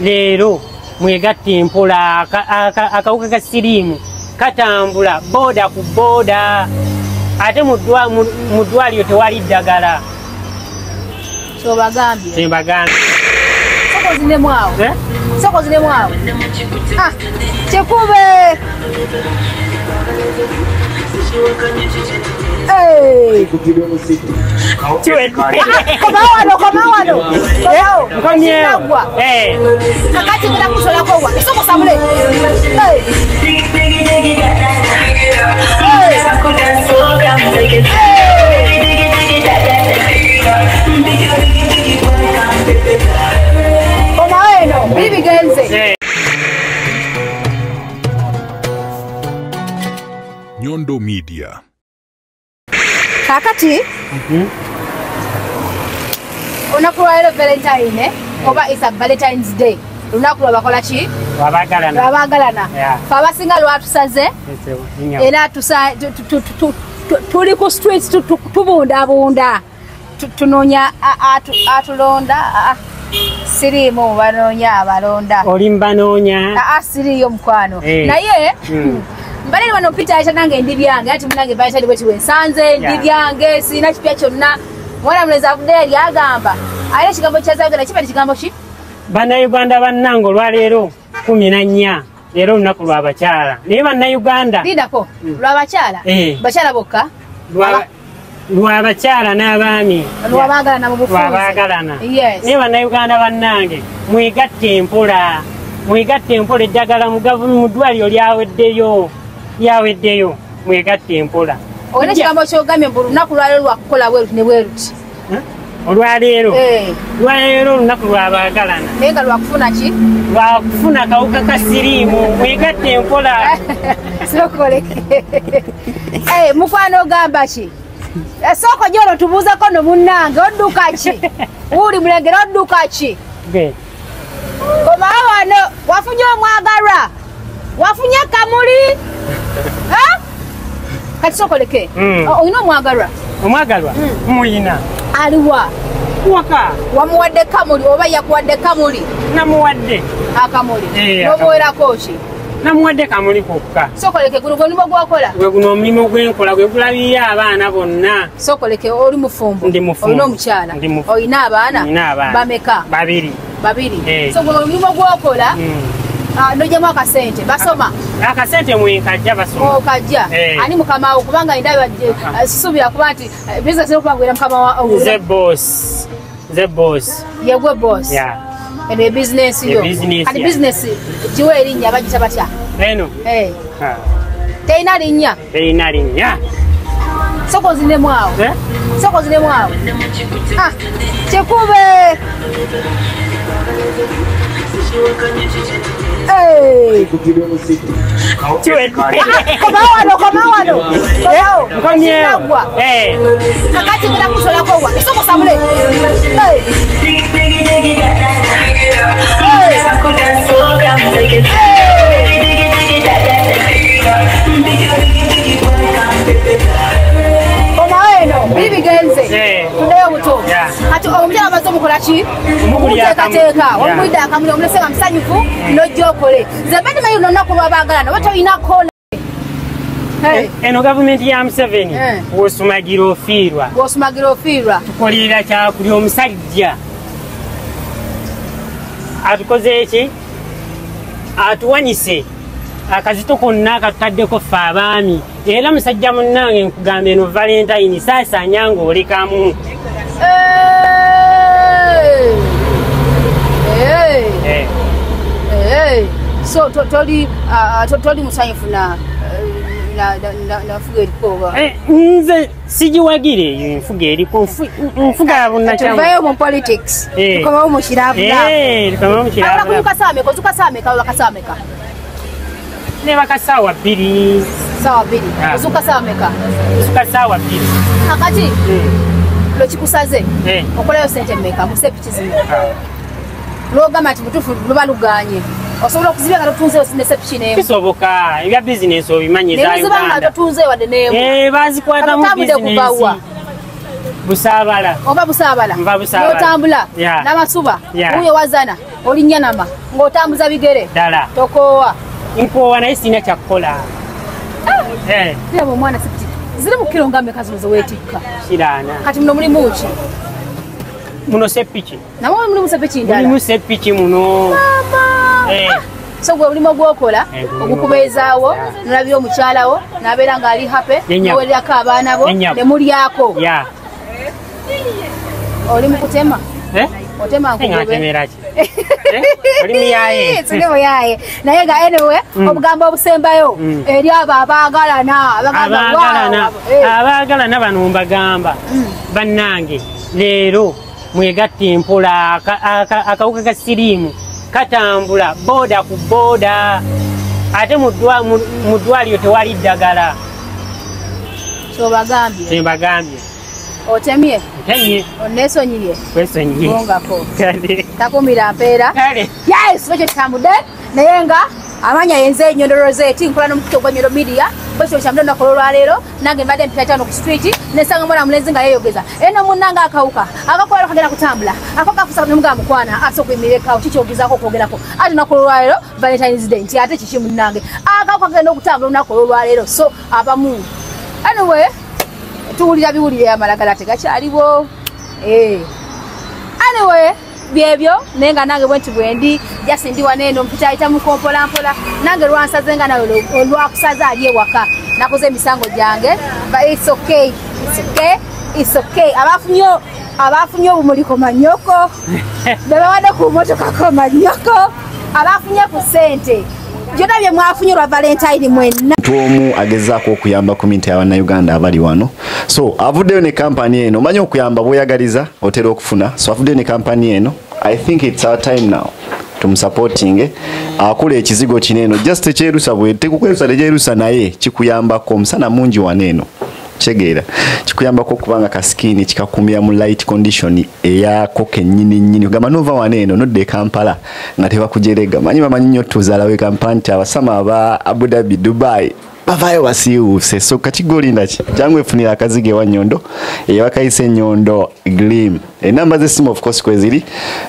Leero mwegatte mpola akawuka ka siriimu katambula boda ku boda ate mu ddwaliro tewali ddagala. So bagambye. Tembagambye. Soko zinemu awo. Soko zinemu awo. Ah, Chekube. Hey. Koma wano. Hey. Kakati kuna kusola kwa. Soko samule. Hey. Bibi Genze. Nyondo Media. Kakati. Unakuwa Valentine, oba is a Valentine's Day. Unakuwa bakola chi? Wabagalana. Wabagalana. Faba singa lwatu saze. Era tusa tuli ku streets tubunda. Tunonya atulonda. Sirimu banonya abalonda. Olimba nonya. Siriyo mkwano. Naye mbali wano pita acha nange ndi byange ati munange bacha ndi bwe sanze ndi byange sina kipya kyonna. Mwana mleza kudeli agamba. Aye kigambo kyazagala kiba kigambo ki? Bannayuganda bannango lwaleero 14 leero lunaku lw'abakyala. Naye bannayuganda. Lindako lw'abakyala? Bakyala bokka? Lw'abakyala n'abaami. Lw'abagalana mu bufuzi. Lw'abagalana. Yes. Naye bannayuganda bannange mwegatte empola. Mwegatte empola eddagala mu ddwaliro lyaweddeyo. Mwegatte empola. Olina kigambo ky'ogambye mbu lunaku lwaleero lwakukola bweruti ne bweruti. Olwaleero olunaku lw'abagalana. Naye nga lwakufuna ki? Lwakufuna kawuka ka siriimu. Mwegatte empola. Sokoleke. Mukwano ogamba ki? Soko jolo tubuuzako no munnange odduka ki? Uli mulengera odduka ki? Koma wano wafunye omwagalwa. Wafunye kamuli? Kati sokoleke. Olina omwagalwa? Omwagalwa? Muyina. Aliwa? Waka. Wamuwadde kamuli oba yakuwadde kamuli? Namuwadde. Akamuli. N'omuwerako ki? Namuwadde kamuli kokka. Sokoleke guno gw'omulimu gwokola? Gwe guno omulimu gwenkola gwe gulabirira abaana bonna. Sokoleke oli mufumbo? Ndi mufumbo. Olina omukyala? Olina abaana? Nina abaana. Bameka? Babiri. So gwe omulimu gwokola? Nojjamu akasente basoma? Akasente mwenkajja basoma. Okajja? Ani mukama wo kubanga ndaba suubira kuba nti bizinesi okubanga era mukama wa Ze boss. Yegwe boss? Eno ebizinesi yo? Kati bizinesi giwa erinnya bagita batya? Eno? Terina linnya? Terina linnya. Soko zinemu awo? Soko zinemu awo? Chekube! Hey! Koma wano! Kakati kuna kusola kwa. Soko samule. Bibi Genze. Tunayo buto. Ati omukyala amaze omukola ki? Omuteekateeka. Omwidde akamuli omulesenga musanyufu n'ojja okole. Ze badi mayi lunaku lw'abagalana oba toyina kola. Eno gavumenti ya Museveni bw'osumagira ofiirwa. Tukolerera kyakulya omusajja. Atukoze eki? Atuwanyise. Akazito konna akataddeko ffe abaami. Era musajja munnange nkugamba eno Valentine saasaanya ng'olekamu. So toli musanyufu na nfuga eriko? Nze sigiwagire enfuga eriko. Nfuga ya bunnakyamu. Tuvayo mu politics. Tukomawo mu kiraavu. Tukomawo mu kiraavu. Ozukasaameeka. Ne bakasaawa 2. Sawa 2. Ozuka saawa meka? Ozuka saawa 2. Akati? Lo kikusaze? Okolayo sente meka? Muse pichi zino? Logamba ati butufu luba luganye. Osobola okuzibya nga totunzeewo sinese pichi n'emu? Kisoboka. Ebya bizinesi obimanyi za Uganda. Nebiziba nga totunzeewo wadde n'emu? Bazikwata mu bizinesi. Busabala. Oba Busabala. Nva Busabala. N'otambula. N'amasuba. Uyo wazana. Olinya nama. Ng'otambuza bigere. Dala. Tokoowa. Nkoowa naye sina kyakukola. Laba omwana sipiki. Ziri mu kiro nga mmeka zino ze weetikka? Kiraana. Kati muno mulimu ki? Muno seppiki. Namwe mulimu seppiki ndala? Mulimu seppiki muno. Mama! So gwe mulimu ogwokola ogukubeezaawo nolabira omukyalawo n'abeera ng'ali happy noweererako abaana bo ne mulyako. Oli mu kutema? Otema nkugube? Oli muyaye? Sine muyaye. Naye nga anyway obugambo obusembayo eri abo abaagalana. Abaagalana bano mbagamba bannange leero mwegatte mpola akawuka ka siriimu katambula boda ku boda ate mu ddwaliro tewali ddagala. Kyobagambye otemye oneesonyiye ngongako takumira mpeera ekyo kitambudde naye nga amanya yenze ennyondolo zeeti nkola n'omukito gwa Nyondo Media bwekyo kyamudde olunaku olwaleero nange mbadde mpita ttaano ku street nesanga mwana mulenzi nga yeeyogeza eno munnanga akawuka akakolero kagenda kutambula ako kafusa nomugamba mukwana ate okuyimirekawo kikyogezaako okwogerako ate olunaku olwaleero Valentine's Day nti ate kiki munnange akawuka kagenda okutambula olunaku olwaleero so abamu anyway tuwulira biwulire amalagala tegakyaliwo anyway byebyo naye nga nange bwenti bwendi jasi ndi waneeno mpita ayitamu kompolampola nange lwansaze nga nawe olwakusaza ali ewaka nakoze emisango gyange but it's okay abafunye obumuliko manyoko bebawadde ku motoka ko manyoko abafunye ku ssente byonna bye mwafunye lwa Valentine mwenna omu agezaako okuyamba community y'Abannayuganda abali wano so avuddeyo ne kampani eno omanyi okuyamba bw'oyagaliza otera okufuna so avuddeyo ne kampani eno I think it's our time now tumusupporting akula ekizigo kineno just ekyerusa bwe tekukwerusa lejerusa naye kikuyambako omusana mungi waneeno chegeera kikuyambako kubanga kaskini kikakumya mu light condition eyako kennyini gamba nova waneeno nodde Kampala nga tebakujerega manyi bamanyi nnyo tuzalawe kampani abasama aba Abu Dhabi Dubai bavayo basiiwuse so kakigolinda ki jangu efunira akazige wa Nyondo eyawakayise Nyondo Gleam enamba z'essimu of course kweziri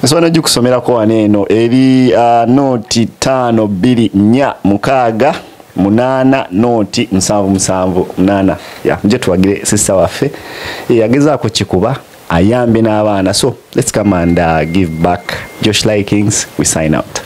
so wanaji kusomerako waneeno eri noti 5246 munana noti 778 ya nje tuwagire sister waffe yagezaako kikuba ayambe n'abaana so let's come and give back. Josh Likings, we sign out.